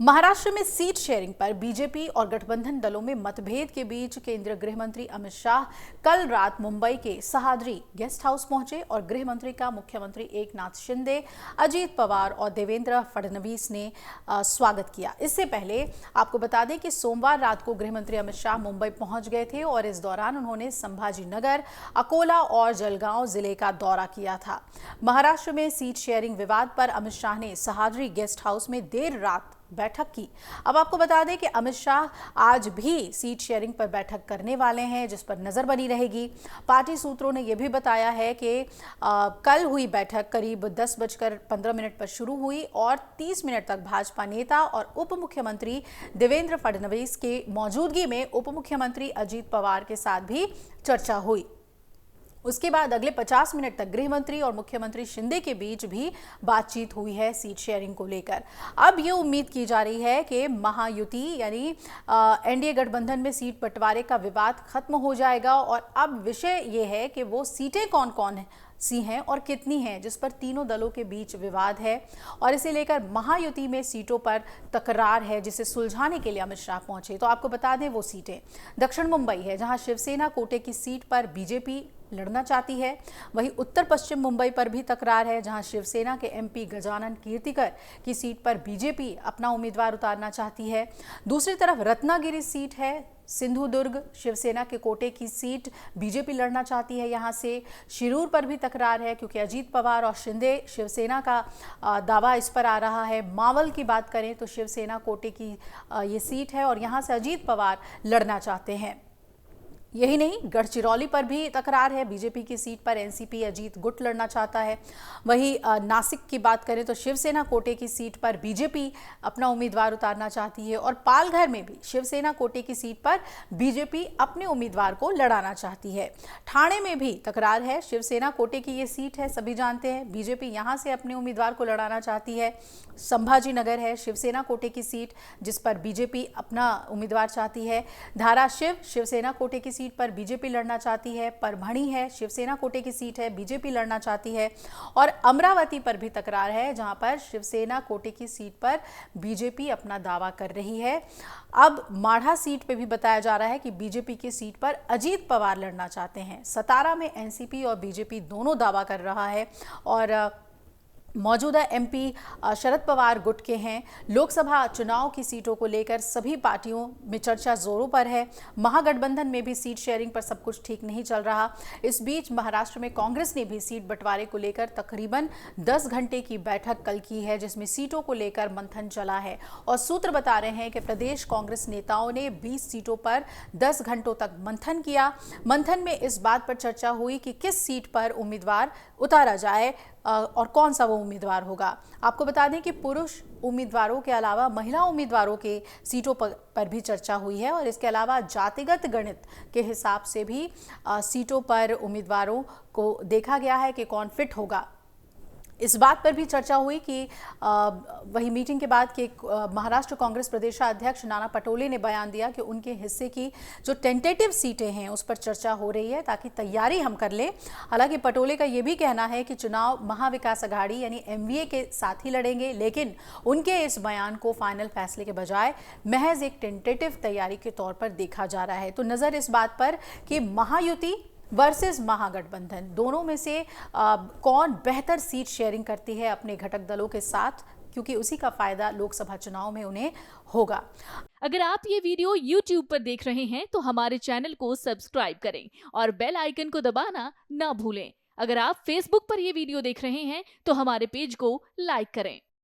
महाराष्ट्र में seat sharing पर BJP और गठबंधन दलों में मतभेद के बीच केंद्रीय गृह मंत्री अमित शाह कल रात मुंबई के सह्याद्री गेस्ट हाउस पहुंचे और गृह मंत्री का मुख्यमंत्री एकनाथ शिंदे, अजीत पवार और देवेंद्र फडणवीस ने स्वागत किया। इससे पहले आपको बता दें कि सोमवार रात को गृह मंत्री अमित शाह मुंबई पहुंच गए थे और इस दौरान उन्होंने संभाजी नगर, अकोला और जलगांव जिले का दौरा किया था। महाराष्ट्र में सीट शेयरिंग विवाद पर अमित शाह ने सह्याद्री गेस्ट हाउस में देर रात बैठक की। अब आपको बता दें कि अमित शाह आज भी सीट शेयरिंग पर बैठक करने वाले हैं, जिस पर नजर बनी रहेगी। पार्टी सूत्रों ने यह भी बताया है कि कल हुई बैठक करीब 10:15 पर शुरू हुई और 30 मिनट तक भाजपा नेता और उप मुख्यमंत्री देवेंद्र फडणवीस के मौजूदगी में उप मुख्यमंत्री अजीत पवार के साथ भी चर्चा हुई। उसके बाद अगले 50 मिनट तक गृह मंत्री और मुख्यमंत्री शिंदे के बीच भी बातचीत हुई है सीट शेयरिंग को लेकर। अब ये उम्मीद की जा रही है कि महायुति यानी एनडीए गठबंधन में सीट बंटवारे का विवाद खत्म हो जाएगा और अब विषय ये है कि वो सीटें कौन कौन सी हैं और कितनी हैं, जिस पर तीनों दलों के बीच विवाद है और इसे लेकर महायुति में सीटों पर तकरार है, जिसे सुलझाने के लिए अमित शाह पहुंचे। तो आपको बता दें वो सीटें दक्षिण मुंबई है, जहां शिवसेना कोटे की सीट पर बीजेपी लड़ना चाहती है। वहीं उत्तर पश्चिम मुंबई पर भी तकरार है, जहां शिवसेना के एमपी गजानन कीर्तिकर की सीट पर बीजेपी अपना उम्मीदवार उतारना चाहती है। दूसरी तरफ रत्नागिरी सीट है, सिंधुदुर्ग शिवसेना के कोटे की सीट बीजेपी लड़ना चाहती है। यहां से शिरूर पर भी तकरार है, क्योंकि अजीत पवार और शिंदे शिवसेना का दावा इस पर आ रहा है। मावल की बात करें तो शिवसेना कोटे की ये सीट है और यहां से अजीत पवार लड़ना चाहते हैं। यही नहीं, गढ़चिरौली पर भी तकरार है, बीजेपी की सीट पर एनसीपी अजीत गुट लड़ना चाहता है। वहीं नासिक की बात करें तो शिवसेना कोटे की सीट पर बीजेपी अपना उम्मीदवार उतारना चाहती है और पालघर में भी शिवसेना कोटे की सीट पर बीजेपी अपने उम्मीदवार को लड़ाना चाहती है। ठाणे में भी तकरार है, शिवसेना कोटे की ये सीट है, सभी जानते हैं, बीजेपी यहां से अपने उम्मीदवार को लड़ाना चाहती है। संभाजी नगर है शिवसेना कोटे की सीट, जिस पर बीजेपी अपना उम्मीदवार चाहती है। धाराशिव शिवसेना कोटे की सीट पर बीजेपी लड़ना चाहती है। परभणी है शिवसेना कोटे की सीट है, बीजेपी लड़ना चाहती है। और अमरावती पर भी तकरार है, जहां पर शिवसेना कोटे की सीट पर बीजेपी अपना दावा कर रही है। अब माढ़ा सीट पे भी बताया जा रहा है कि बीजेपी की सीट पर अजीत पवार लड़ना चाहते हैं। सतारा में एनसीपी और बीजेपी दोनों दावा कर रहा है और मौजूदा एमपी शरद पवार गुट के हैं। लोकसभा चुनाव की सीटों को लेकर सभी पार्टियों में चर्चा जोरों पर है। महागठबंधन में भी सीट शेयरिंग पर सब कुछ ठीक नहीं चल रहा। इस बीच महाराष्ट्र में कांग्रेस ने भी सीट बंटवारे को लेकर तकरीबन 10 घंटे की बैठक कल की है, जिसमें सीटों को लेकर मंथन चला है और सूत्र बता रहे हैं कि प्रदेश कांग्रेस नेताओं ने 20 सीटों पर 10 घंटों तक मंथन किया। मंथन में इस बात पर चर्चा हुई कि किस सीट पर उम्मीदवार उतारा जाए और कौन सा वो उम्मीदवार होगा। आपको बता दें कि पुरुष उम्मीदवारों के अलावा महिला उम्मीदवारों के सीटों पर भी चर्चा हुई है और इसके अलावा जातिगत गणित के हिसाब से भी सीटों पर उम्मीदवारों को देखा गया है कि कौन फिट होगा। इस बात पर भी चर्चा हुई कि वही मीटिंग के बाद कि महाराष्ट्र कांग्रेस प्रदेशाध्यक्ष नाना पटोले ने बयान दिया कि उनके हिस्से की जो टेंटेटिव सीटें हैं उस पर चर्चा हो रही है ताकि तैयारी हम कर लें। हालांकि पटोले का ये भी कहना है कि चुनाव महाविकास अघाड़ी यानी एमवीए के साथ ही लड़ेंगे, लेकिन उनके इस बयान को फाइनल फैसले के बजाय महज एक टेंटेटिव तैयारी के तौर पर देखा जा रहा है। तो नजर इस बात पर कि महायुति वर्सेस महागठबंधन दोनों में से कौन बेहतर सीट शेयरिंग करती है अपने घटक दलों के साथ, क्योंकि उसी का फायदा लोकसभा चुनाव में उन्हें होगा। अगर आप ये वीडियो YouTube पर देख रहे हैं तो हमारे चैनल को सब्सक्राइब करें और बेल आइकन को दबाना ना भूलें। अगर आप Facebook पर ये वीडियो देख रहे हैं तो हमारे पेज को लाइक करें।